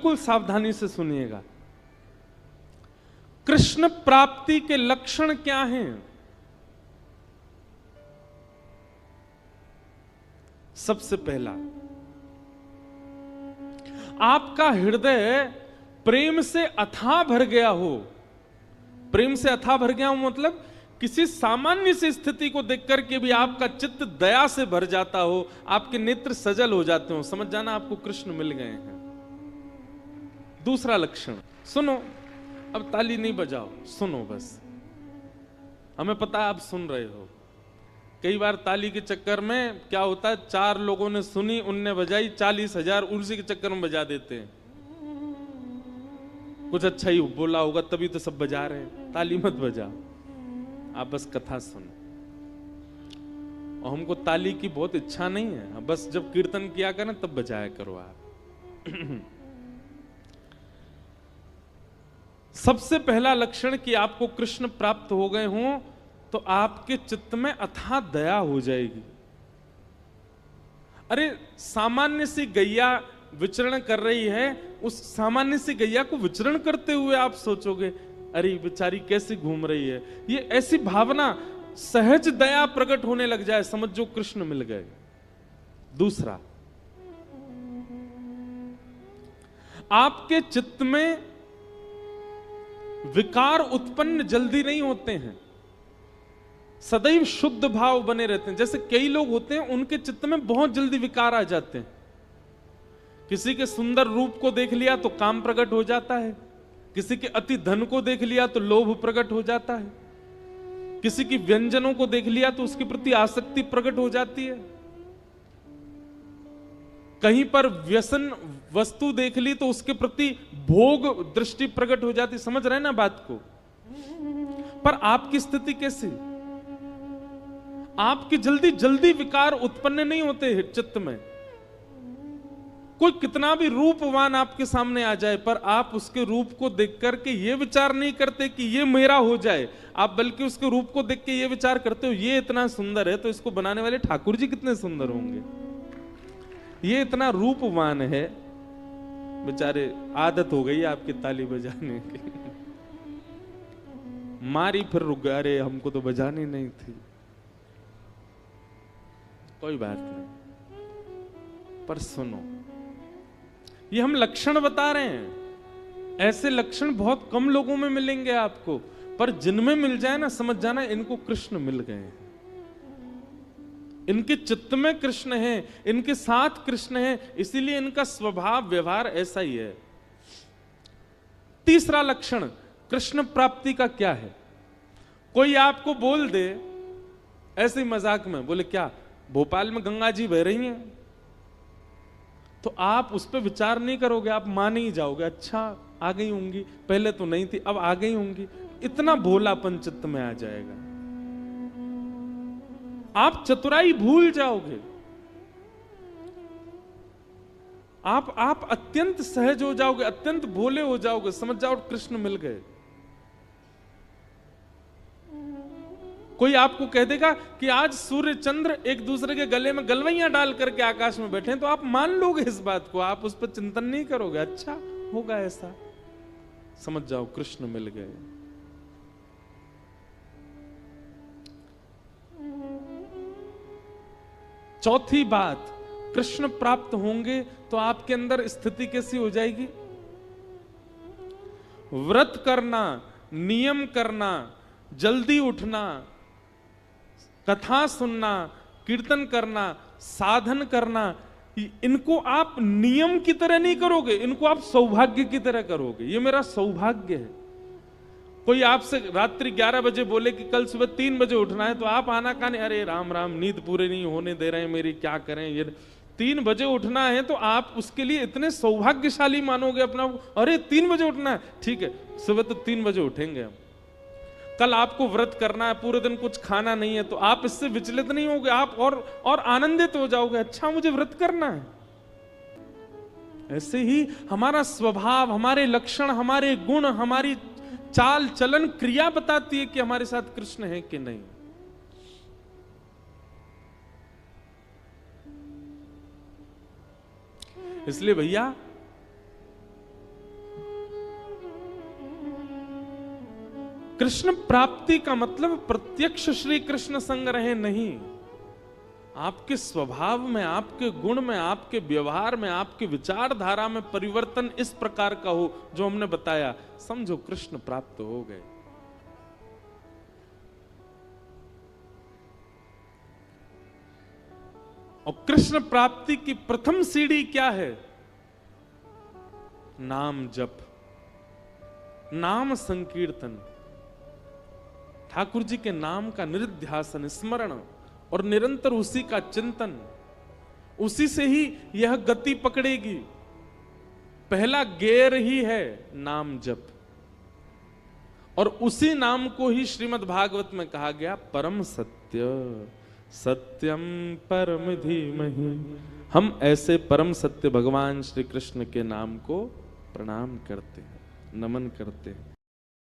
बिल्कुल सावधानी से सुनिएगा। कृष्ण प्राप्ति के लक्षण क्या हैं? सबसे पहला, आपका हृदय प्रेम से अथाह भर गया हो। प्रेम से अथाह भर गया हो मतलब किसी सामान्य सी स्थिति को देखकर के भी आपका चित्त दया से भर जाता हो, आपके नेत्र सजल हो जाते हो, समझ जाना आपको कृष्ण मिल गए हैं। दूसरा लक्षण सुनो, अब ताली नहीं बजाओ, सुनो बस। हमें पता है आप सुन रहे हो। कई बार ताली के चक्कर में क्या होता है, 4 लोगों ने सुनी, उनने बजाई, 40,000 उसी के चक्कर में बजा देते हैं। कुछ अच्छा ही बोला होगा तभी तो सब बजा रहे हैं। ताली मत बजाओ, आप बस कथा सुनो। और हमको ताली की बहुत इच्छा नहीं है, बस जब कीर्तन किया करें तब बजाया करो आप। सबसे पहला लक्षण कि आपको कृष्ण प्राप्त हो गए हों तो आपके चित्त में अथाह दया हो जाएगी। अरे सामान्य सी गैया विचरण कर रही है, उस सामान्य सी गैया को विचरण करते हुए आप सोचोगे अरे बेचारी कैसे घूम रही है, ये ऐसी भावना, सहज दया प्रकट होने लग जाए, समझो कृष्ण मिल गए। दूसरा, आपके चित्त में विकार उत्पन्न जल्दी नहीं होते हैं, सदैव शुद्ध भाव बने रहते हैं। जैसे कई लोग होते हैं उनके चित्त में बहुत जल्दी विकार आ जाते हैं। किसी के सुंदर रूप को देख लिया तो काम प्रकट हो जाता है, किसी के अति धन को देख लिया तो लोभ प्रकट हो जाता है, किसी की व्यंजनों को देख लिया तो उसके प्रति आसक्ति प्रकट हो जाती है, कहीं पर व्यसन वस्तु देख ली तो उसके प्रति भोग दृष्टि प्रकट हो जाती। समझ रहे ना बात को? पर आपकी स्थिति कैसी? आपकी जल्दी जल्दी विकार उत्पन्न नहीं होते चित्त में। कोई कितना भी रूपवान आपके सामने आ जाए पर आप उसके रूप को देख करके ये विचार नहीं करते कि ये मेरा हो जाए, आप बल्कि उसके रूप को देख के ये विचार करते हो ये इतना सुंदर है तो इसको बनाने वाले ठाकुर जी कितने सुंदर होंगे, ये इतना रूपवान है, बेचारे आदत हो गई आपकी ताली बजाने की। मारी फिर रुक गए, अरे हमको तो बजानी नहीं थी। कोई बात नहीं, पर सुनो, ये हम लक्षण बता रहे हैं, ऐसे लक्षण बहुत कम लोगों में मिलेंगे आपको, पर जिनमें मिल जाए ना समझ जाना इनको कृष्ण मिल गए हैं, इनके चित्त में कृष्ण है, इनके साथ कृष्ण है, इसीलिए इनका स्वभाव व्यवहार ऐसा ही है। तीसरा लक्षण कृष्ण प्राप्ति का क्या है? कोई आपको बोल दे ऐसे ही मजाक में, बोले क्या भोपाल में गंगा जी बह रही हैं, तो आप उस पर विचार नहीं करोगे, आप मान ही जाओगे, अच्छा आ गई होंगी, पहले तो नहीं थी अब आ गई होंगी, इतना भोलापन चित्त में आ जाएगा, आप चतुराई भूल जाओगे, आप अत्यंत सहज हो जाओगे, अत्यंत भोले हो जाओगे, समझ जाओ कृष्ण मिल गए। कोई आपको कह देगा कि आज सूर्य चंद्र एक दूसरे के गले में गलवैयां डाल करके आकाश में बैठे हैं, तो आप मान लोगे इस बात को, आप उस पर चिंतन नहीं करोगे, अच्छा होगा ऐसा, समझ जाओ कृष्ण मिल गए। चौथी बात, कृष्ण प्राप्त होंगे तो आपके अंदर स्थिति कैसी हो जाएगी? व्रत करना, नियम करना, जल्दी उठना, कथा सुनना, कीर्तन करना, साधन करना, इनको आप नियम की तरह नहीं करोगे, इनको आप सौभाग्य की तरह करोगे। ये मेरा सौभाग्य है। कोई आपसे रात्रि 11 बजे बोले कि कल सुबह 3 बजे उठना है, तो आप आना काने, अरे राम राम नींद पूरी नहीं होने दे रहे हैं मेरी, क्या करें, ये 3 बजे उठना है, तो आप उसके लिए इतने सौभाग्यशाली मानोगे अपना, अरे 3 बजे उठना है, ठीक है सुबह तो 3 बजे उठेंगे हम। कल आपको व्रत करना है, पूरे दिन कुछ खाना नहीं है, तो आप इससे विचलित नहीं होगे, आप और आनंदित हो जाओगे, अच्छा मुझे व्रत करना है। ऐसे ही हमारा स्वभाव, हमारे लक्षण, हमारे गुण, हमारी चाल चलन क्रिया बताती है कि हमारे साथ कृष्ण है कि नहीं। इसलिए भैया कृष्ण प्राप्ति का मतलब प्रत्यक्ष श्री कृष्ण संग रहे नहीं, आपके स्वभाव में, आपके गुण में, आपके व्यवहार में, आपके विचारधारा में परिवर्तन इस प्रकार का हो जो हमने बताया, समझो कृष्ण प्राप्त हो गए। और कृष्ण प्राप्ति की प्रथम सीढ़ी क्या है? नाम जप, नाम संकीर्तन, ठाकुर जी के नाम का निरुध्यासन, स्मरण और निरंतर उसी का चिंतन, उसी से ही यह गति पकड़ेगी। पहला गेर ही है नाम जप, और उसी नाम को ही श्रीमद् भागवत में कहा गया परम सत्य, सत्यम परम धीमहि। हम ऐसे परम सत्य भगवान श्री कृष्ण के नाम को प्रणाम करते हैं, नमन करते हैं।